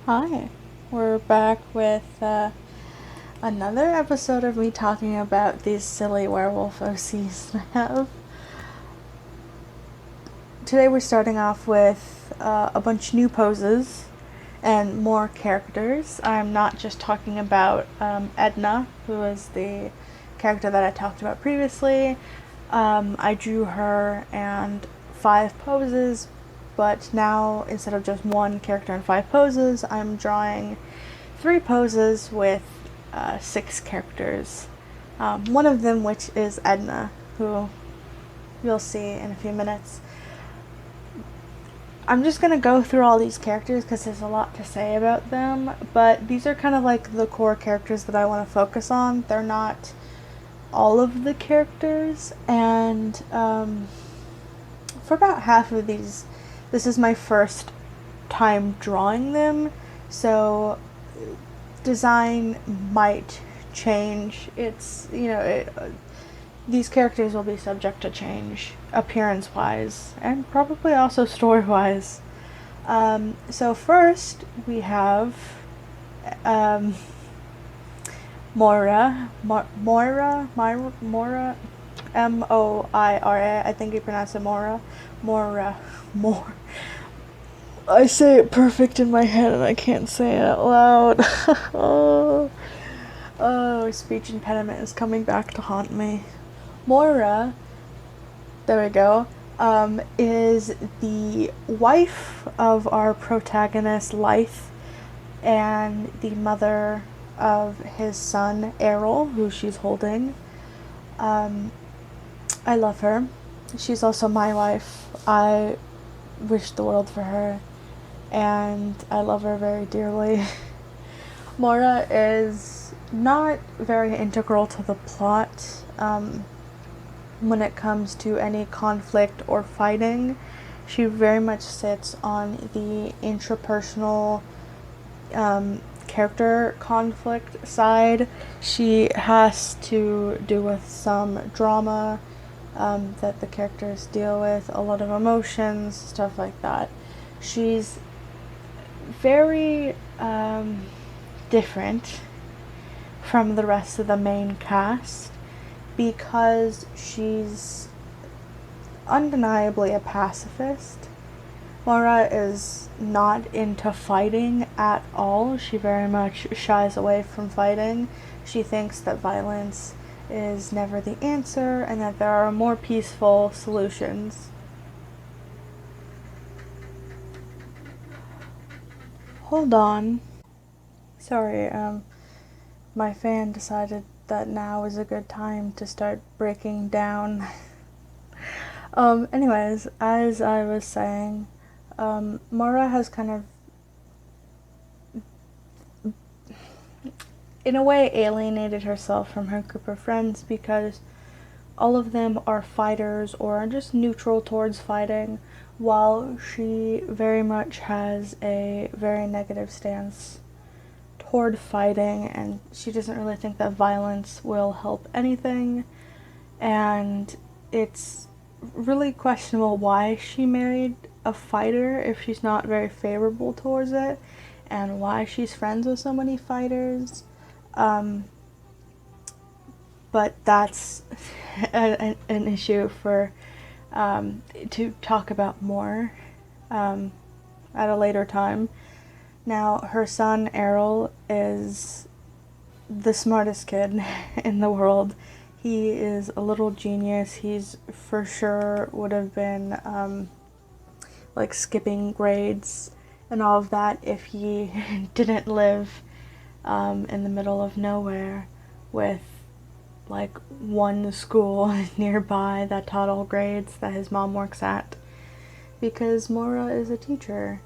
Hi, we're back with another episode of me talking about these silly werewolf OCs I have. Today we're starting off with a bunch of new poses and more characters. I'm not just talking about Edna, who is the character that I talked about previously. I drew her and 5 poses, but now instead of just one character and 5 poses, I'm drawing 3 poses with 6 characters. One of them, which is Edna, who you'll see in a few minutes. I'm just gonna go through all these characters because there's a lot to say about them, but these are kind of like the core characters that I want to focus on. They're not all of the characters, and for about half of these, this is my first time drawing them, so design might change. These characters will be subject to change, appearance-wise, and probably also story-wise. So first, we have Moira, Moira. I think you pronounce it Moira. More. I say it perfect in my head and I can't say it out loud. Oh, speech impediment is coming back to haunt me. Moira, there we go, is the wife of our protagonist, Lythe, and the mother of his son, Errol, who she's holding. I love her. She's also my wife. I wish the world for her, and I love her very dearly. Moira is not very integral to the plot when it comes to any conflict or fighting. She very much sits on the intrapersonal character conflict side. She has to do with some drama that the characters deal with, a lot of emotions, stuff like that. She's very different from the rest of the main cast because she's undeniably a pacifist. Moira is not into fighting at all. She very much shies away from fighting. She thinks that violence is never the answer and that there are more peaceful solutions. Hold on. Sorry, my fan decided that now is a good time to start breaking down. Anyways, as I was saying, Moira has kind of, in a way, alienated herself from her group of friends because all of them are fighters or are just neutral towards fighting, while she very much has a very negative stance toward fighting, and she doesn't really think that violence will help anything, and it's really questionable why she married a fighter if she's not very favorable towards it, and why she's friends with so many fighters. But that's an issue for to talk about more at a later time. Now, her son Errol is the smartest kid in the world. He is a little genius. He's for sure would have been like skipping grades and all of that if he didn't live in the middle of nowhere with like one school nearby that taught all grades that his mom works at, because Moira is a teacher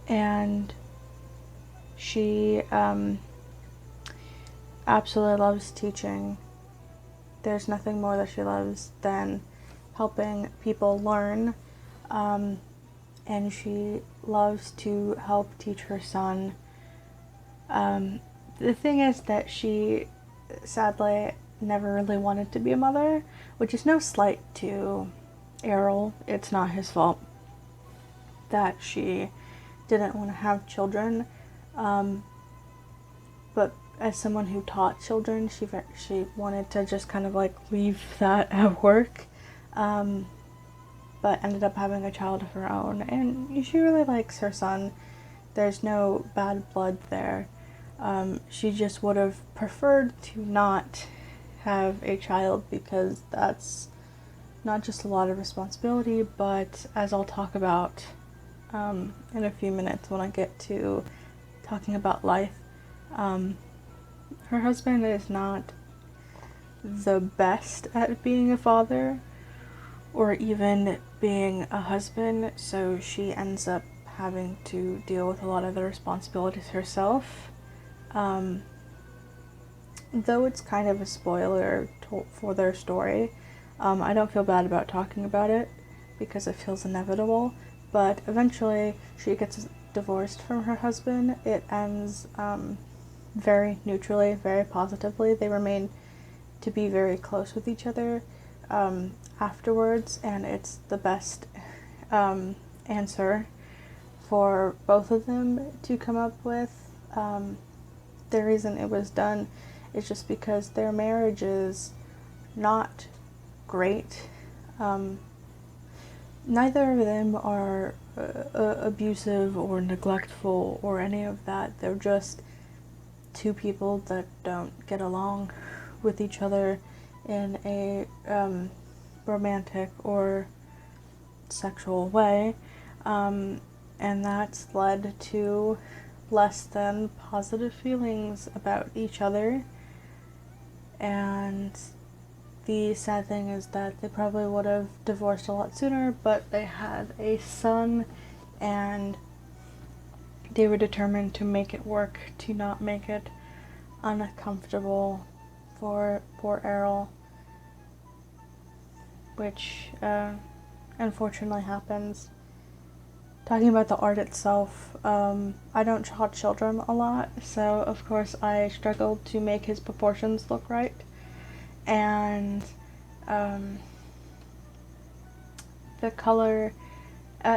and she absolutely loves teaching. There's nothing more that she loves than helping people learn, and she loves to help teach her son. The thing is that she sadly never really wanted to be a mother, which is no slight to Errol. It's not his fault. that she didn't want to have children, but as someone who taught children, she wanted to just kind of like leave that at work, but ended up having a child of her own, and she really likes her son. There's no bad blood there. She just would have preferred to not have a child because that's not just a lot of responsibility, but as I'll talk about in a few minutes when I get to talking about life, her husband is not the best at being a father or even being a husband, so she ends up having to deal with a lot of the responsibilities herself. Though it's kind of a spoiler for their story, I don't feel bad about talking about it because it feels inevitable, but eventually she gets divorced from her husband. It ends very neutrally, very positively. They remain to be very close with each other afterwards, and it's the best answer for both of them to come up with. The reason it was done is just because their marriage is not great. Neither of them are abusive or neglectful or any of that. They're just two people that don't get along with each other in a romantic or sexual way, and that's led to less than positive feelings about each other. And the sad thing is that they probably would have divorced a lot sooner, but they had a son and they were determined to make it work, to not make it uncomfortable for poor Errol, which unfortunately happens. Talking about the art itself, I don't draw children a lot, so of course I struggled to make his proportions look right, and the color,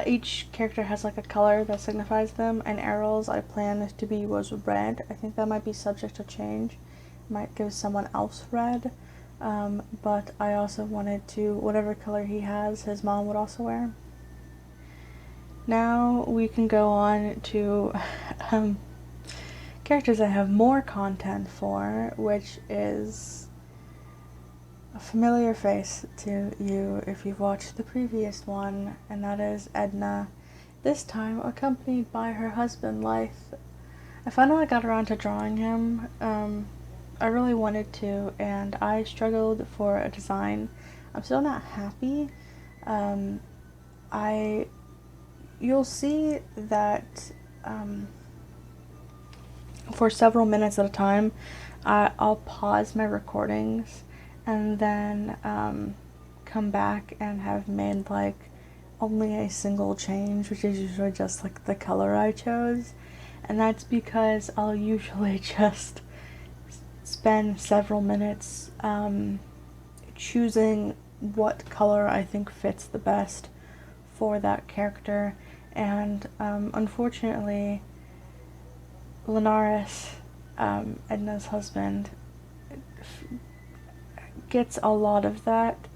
each character has like a color that signifies them, and Errol's I planned to be was red. I think that might be subject to change, might give someone else red, but I also wanted to, whatever color he has, his mom would also wear. Now we can go on to characters I have more content for, which is a familiar face to you if you've watched the previous one, and that is Edna, this time accompanied by her husband, Life. I finally got around to drawing him. I really wanted to, and I struggled for a design. I'm still not happy. You'll see that for several minutes at a time, I'll pause my recordings and then come back and have made like only a single change, which is usually just like the color I chose, and that's because I'll usually just spend several minutes choosing what color I think fits the best for that character. And unfortunately, Linares, Edna's husband, gets a lot of that.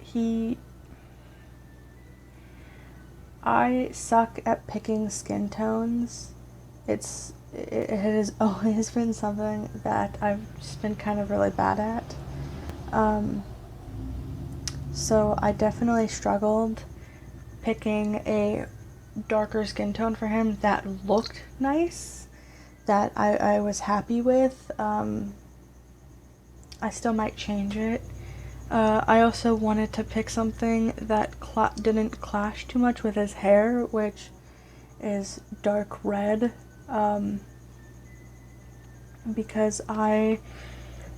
I suck at picking skin tones. It has always been something that I've just been kind of really bad at. So I definitely struggled picking a darker skin tone for him that looked nice, that I was happy with. I still might change it. I also wanted to pick something that didn't clash too much with his hair, which is dark red, because I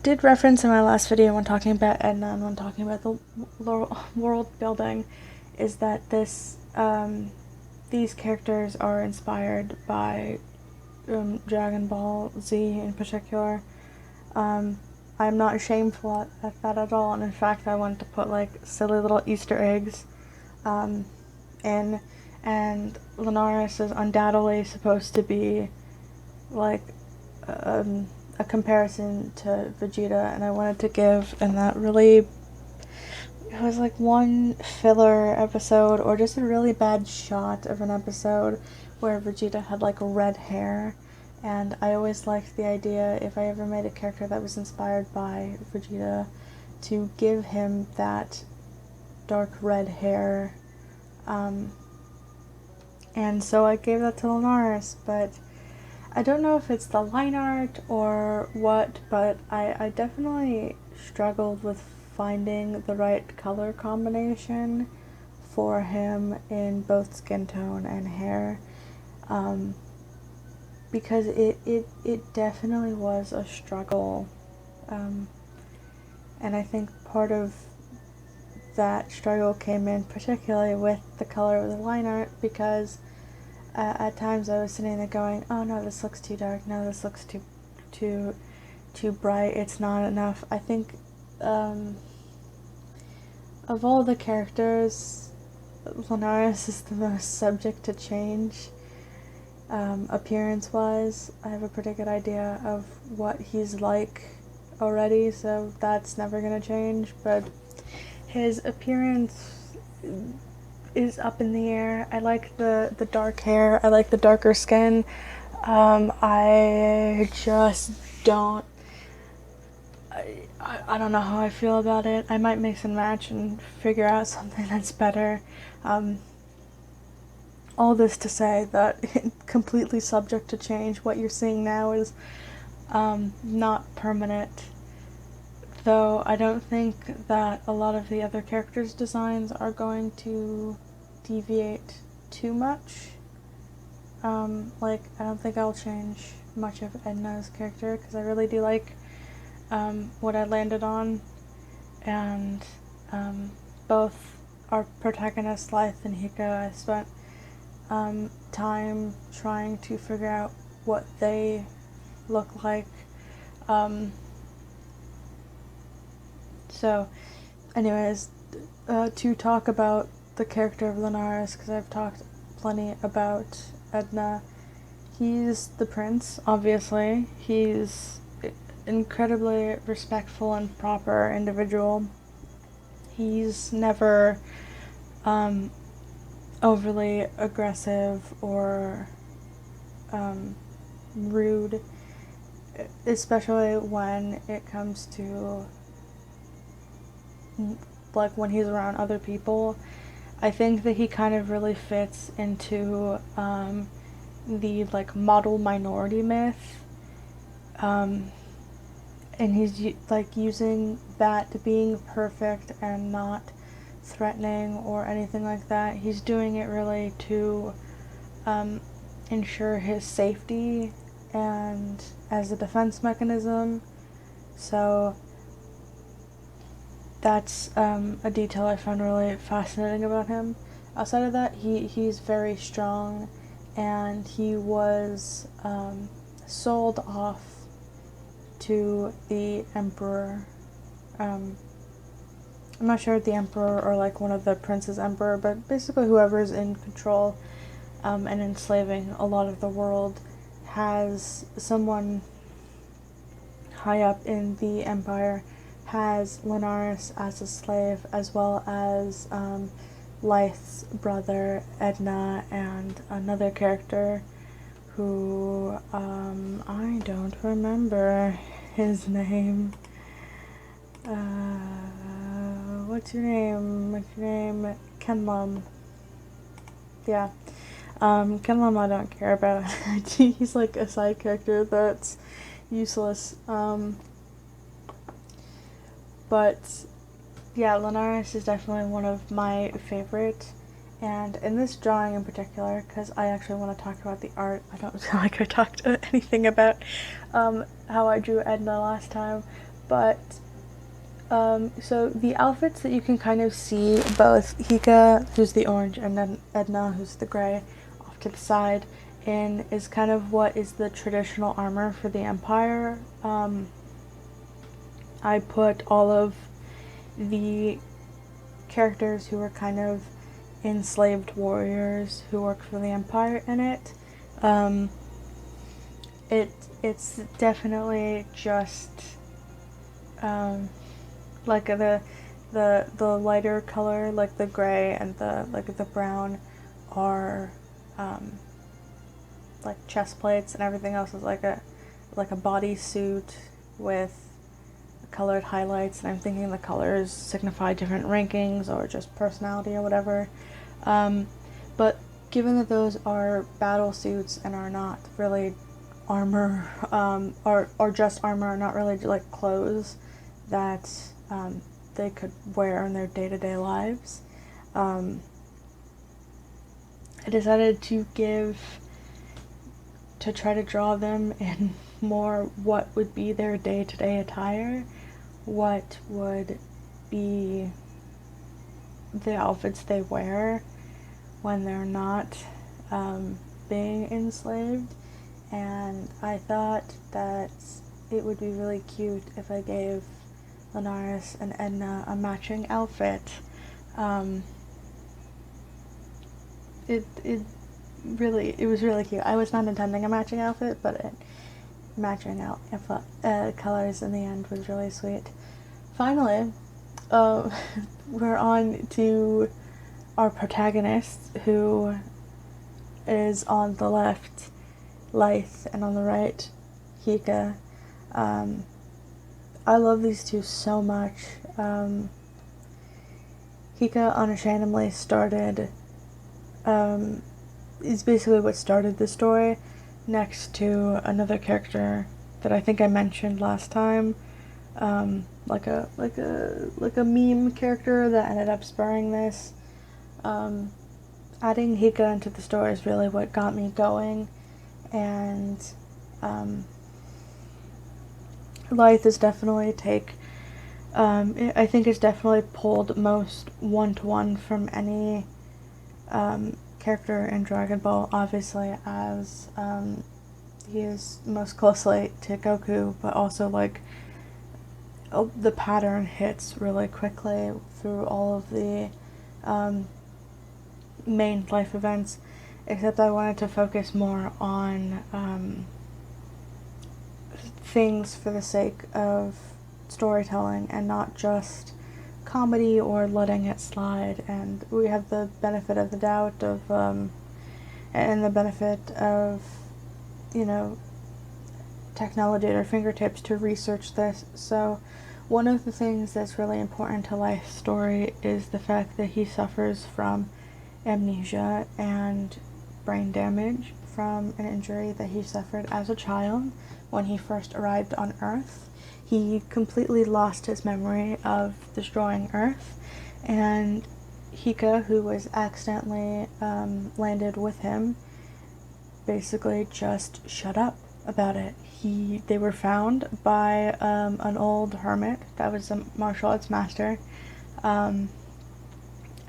did reference in my last video when talking about Edna and when talking about the world building, is that these characters are inspired by Dragon Ball Z in particular. I'm not shameful at that at all, and in fact I wanted to put like silly little Easter eggs in, and Lunaris is undoubtedly supposed to be like a comparison to Vegeta, and I wanted to give, and that really, it was like one filler episode or just a really bad shot of an episode where Vegeta had like red hair, and I always liked the idea, if I ever made a character that was inspired by Vegeta, to give him that dark red hair, and so I gave that to Lunaris, but I don't know if it's the line art or what, but I definitely struggled with finding the right color combination for him in both skin tone and hair, because it definitely was a struggle, and I think part of that struggle came in particularly with the color of the line art, because at times I was sitting there going, oh no, this looks too dark, no, this looks too bright, it's not enough. I think of all the characters, Lunaris is the most subject to change, appearance-wise. I have a pretty good idea of what he's like already, so that's never gonna change, but his appearance is up in the air. I like the dark hair, I like the darker skin. I just don't, I don't know how I feel about it. I might mix and match and figure out something that's better. All this to say that completely subject to change. What you're seeing now is not permanent, though I don't think that a lot of the other characters' designs are going to deviate too much. Like, I don't think I'll change much of Edna's character, because I really do like what I landed on, and both our protagonists, Lyth and Hika, I spent time trying to figure out what they look like. So, anyways, to talk about the character of Lunaris, because I've talked plenty about Edna, he's the prince, obviously. He's incredibly respectful and proper individual. He's never overly aggressive or rude, especially when it comes to like when he's around other people. I think that he kind of really fits into the like model minority myth, and he's like using that to being perfect and not threatening or anything like that. He's doing it really to ensure his safety and as a defense mechanism. So that's a detail I found really fascinating about him. Outside of that, he's very strong, and he was sold off to the Emperor. I'm not sure if the Emperor or like one of the Prince's Emperor, but basically whoever's in control and enslaving a lot of the world has someone high up in the Empire has Lunaris as a slave, as well as Lyth's brother Edna and another character who I don't remember his name. What's your name? Kenlum. Yeah. Kenlum I don't care about. He's like a side character that's useless. But yeah, Lunaris is definitely one of my favorite, and in this drawing in particular, because I actually want to talk about the art. I don't feel like I talked anything about how I drew Edna last time, but so the outfits that you can kind of see, both Hika, who's the orange, and then Edna, who's the gray, off to the side, in is kind of what is the traditional armor for the Empire. I put all of the characters who were kind of enslaved warriors who work for the Empire in it. Um, it's definitely just like the lighter color, like the gray and the brown, are like chest plates, and everything else is like a bodysuit with colored highlights. And I'm thinking the colors signify different rankings or just personality or whatever. But given that those are battle suits and are not really armor, or just armor, not really like clothes that they could wear in their day-to-day lives, I decided to try to draw them in more what would be their day-to-day attire, what would be the outfits they wear when they're not being enslaved. And I thought that it would be really cute if I gave Linares and Edna a matching outfit. It was really cute. I was not intending a matching outfit, but matching out colors in the end was really sweet. Finally, we're on to our protagonist, who is on the left Lythe, and on the right, Hika. I love these two so much. Hika unashamedly started, is basically what started the story, next to another character that I think I mentioned last time, like a meme character that ended up spurring this. Adding Hika into the story is really what got me going. And Lythe is definitely I think it's definitely pulled most one-to-one from any character in Dragon Ball, obviously, as he is most closely to Goku, but also like the pattern hits really quickly through all of the main life events. Except I wanted to focus more on things for the sake of storytelling and not just comedy or letting it slide. And we have the benefit of the doubt of, and the benefit of, technology at our fingertips to research this. So one of the things that's really important to Lythe's story is the fact that he suffers from amnesia and brain damage from an injury that he suffered as a child when he first arrived on Earth. He completely lost his memory of destroying Earth, and Hika, who was accidentally landed with him, basically just shut up about it. They were found by an old hermit that was a martial arts master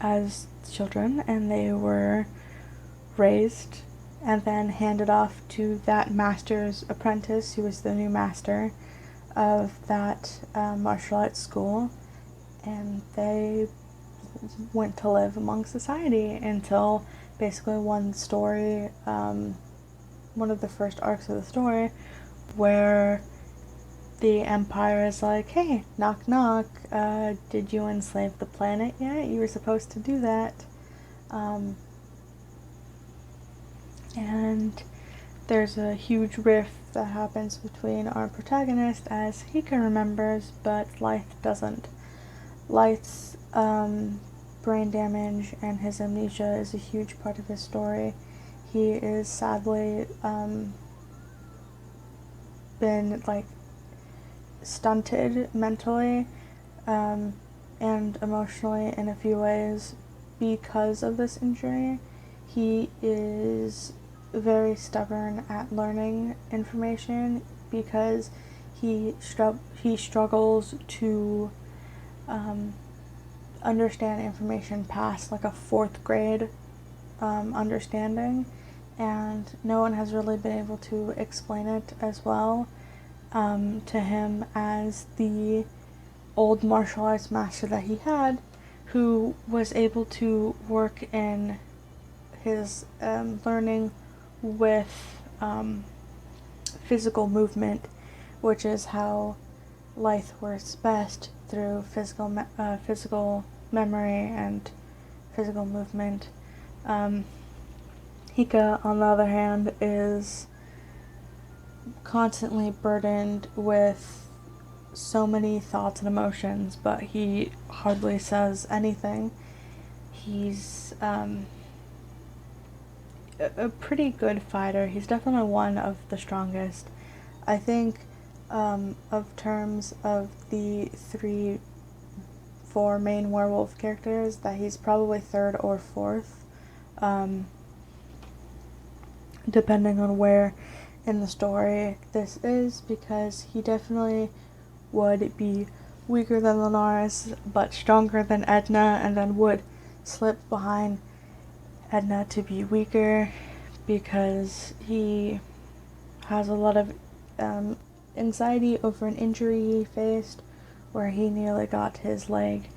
as children, and they were raised and then handed off to that master's apprentice, who was the new master of that martial arts school, and they went to live among society until basically one of the first arcs of the story, where the Empire is like, hey, knock knock, did you enslave the planet yet? You were supposed to do that. And there's a huge rift that happens between our protagonist, as Hika remembers, but Lythe doesn't. Lythe's brain damage and his amnesia is a huge part of his story. He is sadly been stunted mentally and emotionally in a few ways because of this injury. He is very stubborn at learning information because he struggles to understand information past a fourth grade understanding, and no one has really been able to explain it as well to him as the old martial arts master that he had, who was able to work in his learning with physical movement, which is how Lythe works best, through physical memory and physical movement. Hika, on the other hand, is constantly burdened with so many thoughts and emotions, but he hardly says anything. He's a pretty good fighter. He's definitely one of the strongest. I think of terms of the 4 main werewolf characters, that he's probably 3rd or 4th, depending on where in the story this is, because he definitely would be weaker than Linares, but stronger than Edna, and then would slip behind Edna to be weaker, because he has a lot of anxiety over an injury he faced, where he nearly got his leg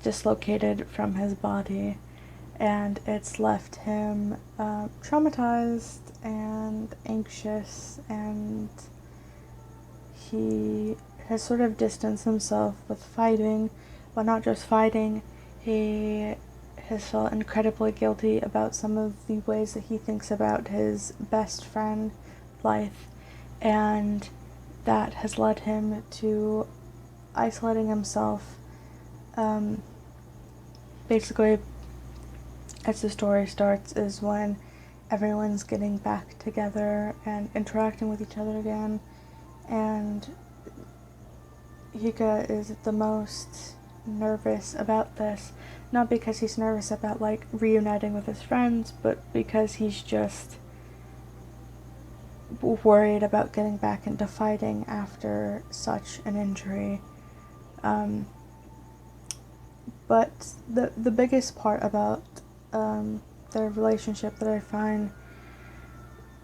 dislocated from his body, and it's left him traumatized and anxious, and he has sort of distanced himself with fighting, but not just fighting. He has felt incredibly guilty about some of the ways that he thinks about his best friend, Lythe, and that has led him to isolating himself. Basically, as the story starts, is when everyone's getting back together and interacting with each other again, and Hika is the most nervous about this, not because he's nervous about like reuniting with his friends, but because he's just worried about getting back into fighting after such an injury. But the biggest part about their relationship that I find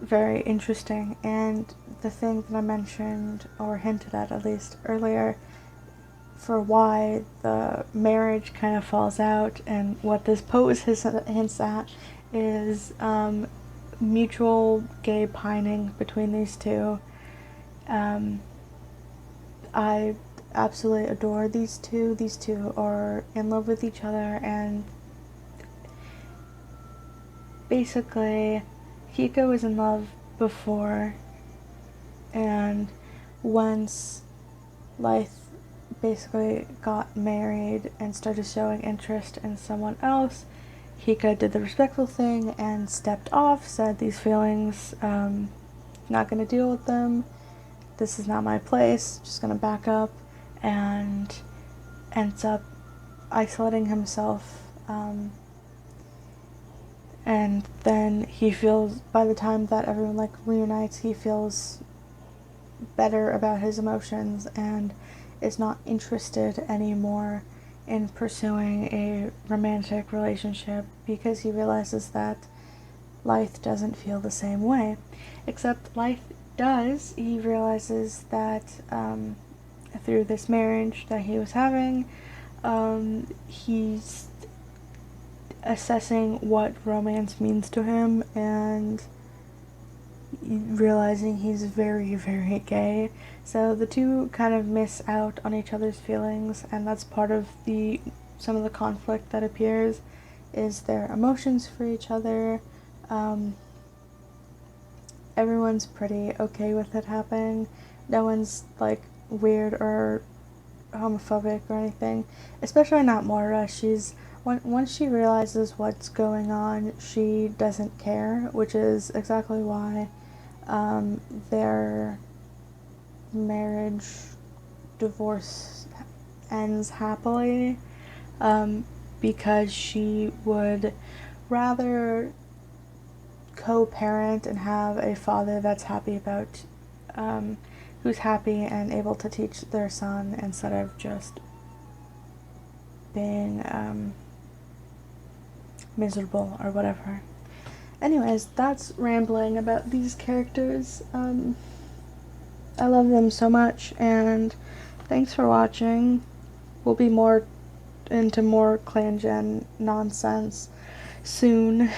very interesting, and the thing that I mentioned, or hinted at least earlier, for why the marriage kind of falls out, and what this pose hints at, is mutual gay pining between these two. I absolutely adore these two. These two are in love with each other, and basically Hiko was in love before, and once Lythe basically got married and started showing interest in someone else, Hika did the respectful thing and stepped off, said these feelings, not gonna deal with them, this is not my place, just gonna back up, and ends up isolating himself, and then he feels, by the time that everyone like reunites, he feels better about his emotions and is not interested anymore in pursuing a romantic relationship, because he realizes that Lythe doesn't feel the same way. Except Lythe does. He realizes that through this marriage that he was having, he's assessing what romance means to him, and realizing he's very, very gay. So the two kind of miss out on each other's feelings, and that's part of some of the conflict that appears, is their emotions for each other. Everyone's pretty okay with it happening. No one's like weird or homophobic or anything, especially not Moira. Once she realizes what's going on, she doesn't care, which is exactly why their marriage divorce ends happily, because she would rather co-parent and have a father that's happy about, who's happy and able to teach their son, instead of just being miserable or whatever. Anyways, that's rambling about these characters. I love them so much, and thanks for watching. Will be more into more clan gen nonsense soon.